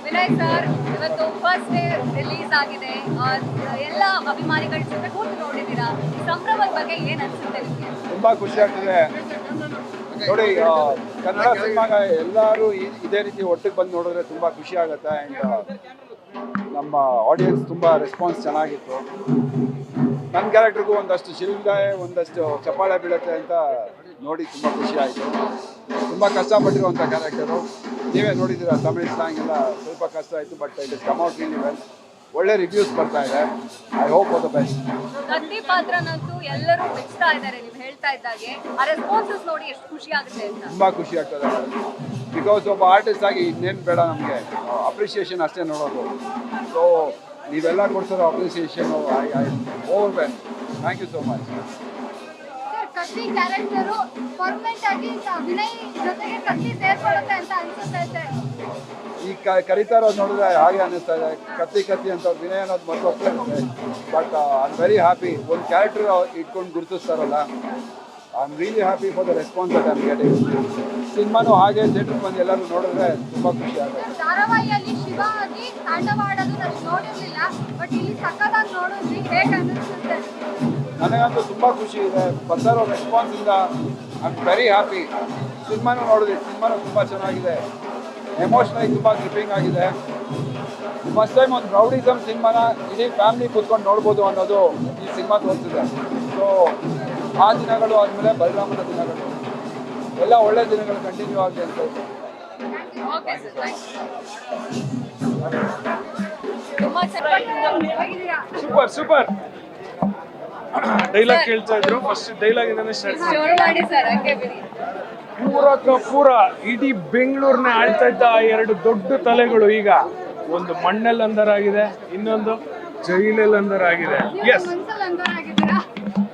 Vinay sir ಇವತ್ತು first day release ಆಗಿದೆ. ಎಲ್ಲ ಅಭಿಮಾನಿಗಳ ಜೊತೆ ಕೂತು ನೋಡಿದ್ದೀರಾ, ಈ ಸಂಭ್ರಮದ ಬಗ್ಗೆ ಏನು ಅನಿಸುತ್ತೆ ನಿಮಗೆ? ತುಂಬ ಖುಷಿ ಆಗ್ತಿದೆ ನೋಡಿ. ಕನ್ನಡ ಸಿನಿಮಾಗ ಎಲ್ಲರೂ ಇದೇ ರೀತಿ ಒಟ್ಟಿಗೆ ಬಂದು ನೋಡಿದ್ರೆ ತುಂಬ ಖುಷಿ ಆಗುತ್ತೆ. ಆ್ಯಂಡ್ ನಮ್ಮ ಆಡಿಯನ್ಸ್ ತುಂಬ ರೆಸ್ಪಾನ್ಸ್ ಚೆನ್ನಾಗಿತ್ತು. ನನ್ನ ಕ್ಯಾರೆಕ್ಟರ್ಗೂ ಒಂದಷ್ಟು ಶಿಲ್ದೆ ಒಂದಷ್ಟು ಚಪ್ಪಾಳೆ ಬೀಳುತ್ತೆ ಅಂತ ನೋಡಿ ತುಂಬ ಖುಷಿ ಆಯಿತು. ತುಂಬ ಕಷ್ಟಪಟ್ಟಿರುವಂಥ ಕ್ಯಾರೆಕ್ಟರು ನೀವೇ ನೋಡಿದ್ದೀರ. ತಮಿಳ್ ಸ್ಲ್ಯಾಂಗ್ ಎಲ್ಲ ಸ್ವಲ್ಪ ಕಷ್ಟ ಆಯಿತು, but it is come out really well. ಒಳ್ಳೆ ರಿವ್ಯೂಸ್ ಬರ್ತಾ ಇದೆ. I hope for the best. ಕತ್ತಿ ಪಾತ್ರನಂತೂ ಎಲ್ಲರೂ ಮೆಚ್ತಾ ಇದ್ದಾರೆ. ನೀವು ಹೇಳ್ತಾ ಇದ್ದಾಗೆ ಆ ರೆಸ್ಪಾನ್ಸಸ್ ನೋಡಿ ಎಷ್ಟು ಖುಷಿ ಆಗುತ್ತೆ ಅಂತ. ತುಂಬ ಖುಷಿ ಆಗ್ತದೆ ಬಿಕಾಸ್ ಒಬ್ಬ ಆರ್ಟಿಸ್ಟ್ ಆಗಿ ಇನ್ನೇನು ಬೇಡ ನಮಗೆ, ಅಪ್ರಿಷಿಯೇಷನ್ ಅಷ್ಟೇ ನೋಡೋದು. ಸೊ ನೀವೆಲ್ಲ ಕೊಡ್ತಿರೋ appreciation I over well. Thank you so much. ಕತ್ತಿ ಕ್ಯಾರೆಕ್ಟರು ಪರ್ಮನೆಂಟ್ ಆಗಿ ವಿನಯ್ ಜೊತೆಗೆ ಕತ್ತಿ ಸೇರ್ಕೊಳ್ಳುತ್ತೆ ಅಂತ ಅನ್ಸುತ್ತೆ. ಈ ಕರಿತಾ ಇರೋದು ನೋಡಿದ್ರೆ ಹಾಗೆ ಅನ್ನಿಸ್ತಾ ಇದೆ. ಕತ್ತಿ ಕತ್ತಿ ಅಂತ ವಿನಯ್ ಅನ್ನೋದು ಮರ್ತೋಗ್ತಾ ಇರುತ್ತೆ. But I am very happy. ಒಂದು ಕ್ಯಾರೆಕ್ಟರ್ ಇಟ್ಕೊಂಡು ಗುರುತಿಸ್ತಾರಲ್ಲ, I am really happy for the response that I am getting. ಸಿನಿಮಾನು ಹಾಗೆ ಥಿಯೇಟರ್ ಬಂದು ಎಲ್ಲರೂ ನೋಡಿದ್ರೆ ತುಂಬ ಖುಷಿ ಆಗುತ್ತೆ. ಧಾರಾವಾಹಿಯಲ್ಲಿ ಶಿವ ಆಗಿ ತಾಂಡವ ಆಡೋದು ನಾನು ನೋಡಿರಲಿಲ್ಲ, ಬಟ್ ಇಲ್ಲಿ ಸಕ್ಕತ್ತಾಗಿ ನೋಡಿದ್ವಿ. ಹೇಗೆ ಅನ್ನಿಸುತ್ತೆ? ನನಗಂತೂ ತುಂಬ ಖುಷಿ ಇದೆ. ಬರ್ತಾ ಇರೋ ರೆಸ್ಪಾನ್ಸಿಂದ ಐ ಆಮ್ ವೆರಿ ಹ್ಯಾಪಿ. ಸಿನಿಮಾನು ನೋಡಿದ್ವಿ, ಸಿನಿಮಾನು ತುಂಬ ಚೆನ್ನಾಗಿದೆ. ಎಮೋಷ್ನಲಿ ತುಂಬ ಗ್ರಿಪ್ಪಿಂಗ್ ಆಗಿದೆ. ಫಸ್ಟ್ ಟೈಮ್ ಒಂದು ರೌಡಿಸಮ್ ಸಿನಿಮಾನ ಇಡೀ ಫ್ಯಾಮಿಲಿ ಕೂತ್ಕೊಂಡು ನೋಡ್ಬೋದು ಅನ್ನೋದು ಈ ಸಿನಿಮಾ ತೋರಿಸಿದೆ. ಸೊ ಆ ದಿನಗಳು ಆದಮೇಲೆ ಬಲರಾಮನ ದಿನಗಳು ಎಲ್ಲ ಒಳ್ಳೆ ದಿನಗಳು ಕಂಟಿನ್ಯೂ ಆಗಲಿ ಅಂತ. ಸೂಪರ್ ಸೂಪರ್ ಡೈಲಾಗ್ ಕೇಳ್ತಾ ಇದ್ರು. ಫಸ್ಟ್ ಡೈಲಾಗ್ ಇಂದಾನೆ ಪೂರ ಇಡೀ ಬೆಂಗಳೂರನ್ನ ಆಳ್ತಾ ಇದ್ದ ಎರಡು ದೊಡ್ಡ ತಲೆಗಳು ಈಗ ಒಂದು ಮಣ್ಣಲ್ಲಿ ಅಂದರಾಗಿದೆ, ಇನ್ನೊಂದು ಜೈಲಲ್ಲಿ ಅಂದರಾಗಿದೆ. Yes,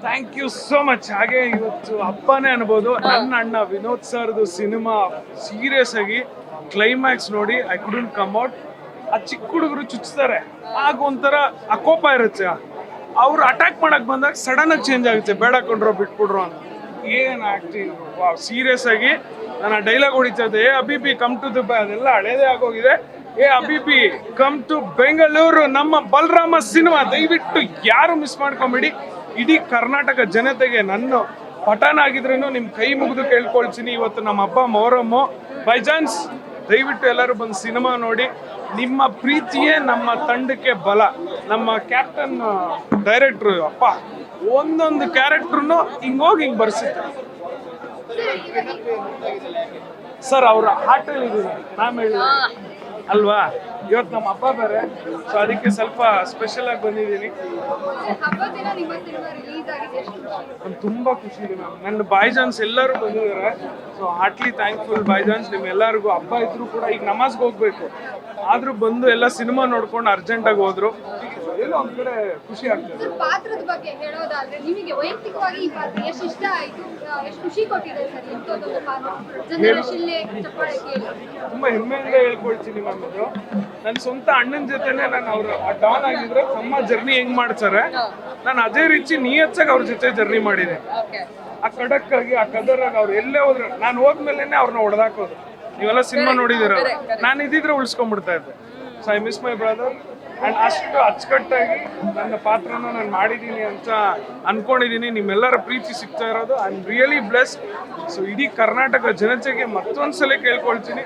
thank you so much. ಹಾಗೆ ಇವತ್ತು ಹಬ್ಬನೇ ಅನ್ಬೋದು. ನನ್ನ ಅಣ್ಣ ವಿನೋದ್ ಸರ್ದು ಸಿನಿಮಾ ಸೀರಿಯಸ್ ಆಗಿ ಕ್ಲೈಮ್ಯಾಕ್ಸ್ ನೋಡಿ ಐ ಕುಡಂಟ್ ಕಮ್ ಔಟ್. ಆ ಚಿಕ್ಕ ಹುಡುಗರು ಚುಚ್ತಾರೆ, ಆಗ ಒಂಥರ ಆ ಕೋಪ ಇರುತ್ತೆ. ಅವ್ರು ಅಟ್ಯಾಕ್ ಮಾಡಕ್ ಬಂದಾಗ ಸಡನ್ ಆಗಿ ಚೇಂಜ್ ಆಗುತ್ತೆ, ಬೇಡ ಕೊಂಡ್ರೋ ಬಿಟ್ಬಿಡ್ರು ಅಂತ. ಏನ್ ಆಕ್ಟಿಂಗ್, ವಾವ್. ಸೀರಿಯಸ್ ಆಗಿ ನಾನು ಡೈಲಾಗ್ ಹೊಡಿತಾ ಇದ್ದೆ, ಏ ಅಬಿಬಿ ಕಮ್ ಟು ದುಬೈ, ಅದೆಲ್ಲ ಹಳೇದೇ ಆಗೋಗಿದೆ. ಏ ಅಬಿಬಿ ಕಮ್ ಟು ಬೆಂಗಳೂರು, ನಮ್ಮ ಬಲರಾಮ ಸಿನಿಮಾ ದಯವಿಟ್ಟು ಯಾರು ಮಿಸ್ ಮಾಡ್ಕೊಂಬಿಡಿ. ಇಡೀ ಕರ್ನಾಟಕ ಜನತೆಗೆ ನನ್ನ ಪಠಾಣ ಆಗಿದ್ರೂ ನಿಮ್ ಕೈ ಮುಗಿದು ಕೇಳ್ಕೊಳ್ತೀನಿ. ಇವತ್ತು ನಮ್ಮ ಹಬ್ಬ ಮೊಹರಮ್ಮು. ಬೈ ಚಾನ್ಸ್ ದಯವಿಟ್ಟು ಎಲ್ಲರೂ ಬಂದು ಸಿನಿಮಾ ನೋಡಿ. ನಿಮ್ಮ ಪ್ರೀತಿಯೇ ನಮ್ಮ ತಂಡಕ್ಕೆ ಬಲ. ನಮ್ಮ ಕ್ಯಾಪ್ಟನ್ ಡೈರೆಕ್ಟ್ರು ಅಪ್ಪ ಒಂದೊಂದು ಕ್ಯಾರೆಕ್ಟರ್ನು ಹಿಂಗೋಗಿ ಹಿಂಗೆ ಬರ್ಸುತ್ತೆ ಸರ್. ಅವ್ರ ಹಾಟೆಲ್ ಇದೀನಿ ನಾನು ಹೇಳಿ ಅಲ್ವಾ. ಇವತ್ತು ನಮ್ಮ ಹಬ್ಬ ಬೇರೆ, ಸೊ ಅದಕ್ಕೆ ಸ್ವಲ್ಪ ಸ್ಪೆಷಲ್ ಆಗಿ ಬಂದಿದ್ದೀನಿ. ತುಂಬಾ ಖುಷಿ ಇದೆ ಮ್ಯಾಮ್. ನನ್ನ ಬಾಯ್ಜಾನ್ಸ್ ಎಲ್ಲರೂ ಬಂದಿದ್ದಾರೆ. ಸೊ ಹಾರ್ಟ್ಲಿ ಥ್ಯಾಂಕ್ಫುಲ್ ಬಾಯ್ಜಾನ್ಸ್. ನಿಮ್ಮೆಲ್ಲರಿಗೂ ಹಬ್ಬ ಇದ್ರು ಕೂಡ ಈಗ ನಮಾಜ್ಗೆ ಹೋಗ್ಬೇಕು, ಆದ್ರೂ ಬಂದು ಎಲ್ಲ ಸಿನಿಮಾ ನೋಡ್ಕೊಂಡು ಅರ್ಜೆಂಟಾಗಿ ಹೋದ್ರು. ಎಲ್ಲೋ ಒಂದ್ ಕಡೆ ಖುಷಿ ಆಗ್ತದೆ. ಪಾತ್ರದ ಬಗ್ಗೆ ಹೇಳೋದಾದ್ರೆ ನಿಮಗೆ ವೈಯಕ್ತಿಕವಾಗಿ ಈ ಪಾತ್ರ ಎಷ್ಟು ಇಷ್ಟ ಆಯ್ತು, ಎಷ್ಟು ಖುಷಿ ಕೊಟ್ಟಿದೆ ಸರ್? ಎಂತದೊಂದು ಪಾತ್ರ ತುಂಬಾ ಹೆಮ್ಮೆಯಿಂದ ಹೇಳ್ಕೊಳ್ತೀನಿ ಮ್ಯಾಮ್. ಇದು ನನ್ನ ಸ್ವಂತ ಅಣ್ಣನ ಜೊತೆನೆ ನಾನು ಅವ್ರು ಡಾನ್ ಆಗಿದ್ರೆ ನಮ್ಮ ಜರ್ನಿ ಹೆಂಗ್ ಮಾಡ್ತಾರೆ, ನಾನು ಅದೇ ರೀತಿ ನಿಯತ್ತಾಗಿ ಅವ್ರ ಜೊತೆ ಜರ್ನಿ ಮಾಡಿದೆ. ಆ ಖಡಕ್ ಆಗಿ ಆ ಕದರಾಗಿ ಅವ್ರು ಎಲ್ಲೇ ಹೋದ್ರು ನಾನು ಹೋದ್ಮೇಲೆನೆ ಅವ್ರನ್ನ ಹೊಡೆದಾಕೋದು. ನೀವೆಲ್ಲ ಸಿನಿಮಾ ನೋಡಿದಿರ, ನಾನು ಇದ್ದಿದ್ರೆ ಉಳಿಸ್ಕೊಂಡ್ಬಿಡ್ತಾ ಇದ್ದೆ. So I miss my brother. And ಅಷ್ಟು ಅಚ್ಚುಕಟ್ಟಾಗಿ ನನ್ನ ಪಾತ್ರನ ನಾನು ಮಾಡಿದ್ದೀನಿ ಅಂತ ಅನ್ಕೊಂಡಿದ್ದೀನಿ. ನಿಮ್ಮೆಲ್ಲರ ಪ್ರೀತಿ ಸಿಗ್ತಾ ಇರೋದು I am really blessed. So ಇಡೀ ಕರ್ನಾಟಕ ಜನತೆಗೆ ಮತ್ತೊಂದ್ಸಲ ಕೇಳ್ಕೊಳ್ತೀನಿ,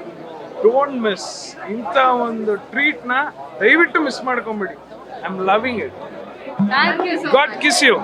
ಡೋಂಟ್ ಮಿಸ್. ಇಂಥ ಒಂದು ಟ್ರೀಟ್ನ ದಯವಿಟ್ಟು ಮಿಸ್ ಮಾಡ್ಕೊಂಬಿಡಿ. I am loving it. God kiss you.